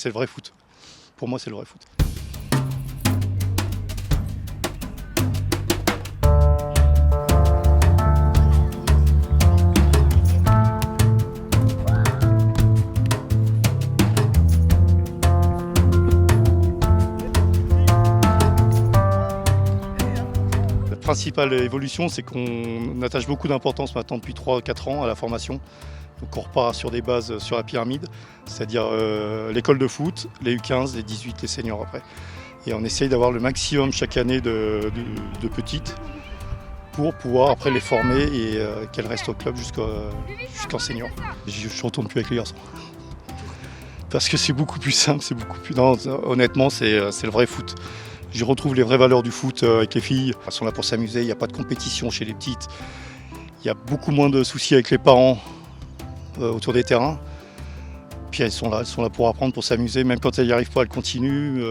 c'est le vrai foot. Pour moi, c'est le vrai foot. La principale évolution, c'est qu'on attache beaucoup d'importance maintenant depuis 3-4 ans à la formation. Donc on repart sur des bases sur la pyramide, c'est-à-dire l'école de foot, les U15, les 18, les seniors après. Et on essaye d'avoir le maximum chaque année de petites pour pouvoir après les former et qu'elles restent au club jusqu'en senior. Je ne retourne plus avec les garçons. Parce que c'est beaucoup plus simple, c'est beaucoup plus... Non, honnêtement, c'est le vrai foot. Je retrouve les vraies valeurs du foot avec les filles. Elles sont là pour s'amuser, il n'y a pas de compétition chez les petites. Il y a beaucoup moins de soucis avec les parents autour des terrains. Puis elles sont là pour apprendre, pour s'amuser. Même quand elles n'y arrivent pas, elles continuent.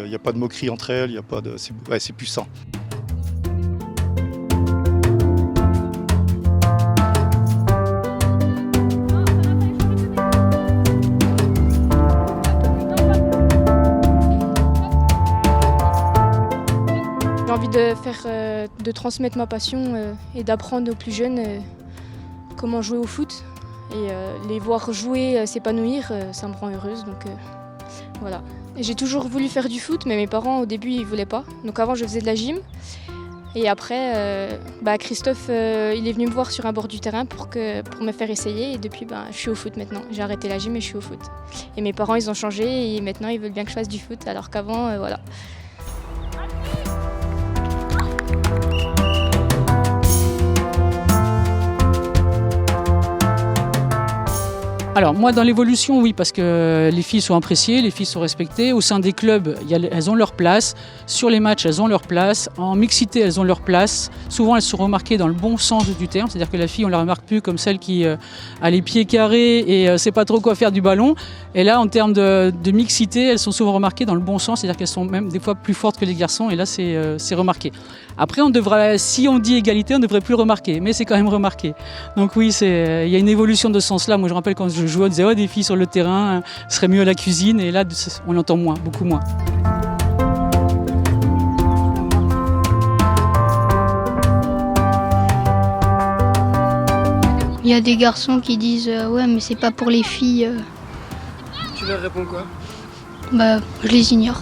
Il n'y a pas de moquerie entre elles, il y a pas de... c'est plus sain. J'ai envie de transmettre ma passion et d'apprendre aux plus jeunes comment jouer au foot. Et les voir jouer, s'épanouir, ça me rend heureuse. Donc voilà. J'ai toujours voulu faire du foot, mais mes parents au début ils voulaient pas. Donc avant je faisais de la gym. Et après, Christophe il est venu me voir sur un bord du terrain pour me faire essayer. Et depuis je suis au foot maintenant. J'ai arrêté la gym et je suis au foot. Et mes parents ils ont changé et maintenant ils veulent bien que je fasse du foot, alors qu'avant voilà. Alors moi dans l'évolution oui, parce que les filles sont appréciées, les filles sont respectées. Au sein des clubs, elles ont leur place. Sur les matchs, elles ont leur place. En mixité, elles ont leur place. Souvent elles sont remarquées dans le bon sens du terme, c'est-à-dire que la fille on la remarque plus comme celle qui a les pieds carrés et sait pas trop quoi faire du ballon. Et là en termes de mixité, elles sont souvent remarquées dans le bon sens, c'est-à-dire qu'elles sont même des fois plus fortes que les garçons et là c'est remarqué. Après si on dit égalité, on ne devrait plus le remarquer, mais c'est quand même remarqué. Donc oui, il y a une évolution de ce sens-là. Moi je me rappelle quand je jouais, on disait des filles sur le terrain, seraient mieux à la cuisine et là on l'entend moins, beaucoup moins. Il y a des garçons qui disent ouais mais c'est pas pour les filles. Tu leur réponds quoi? Je les ignore.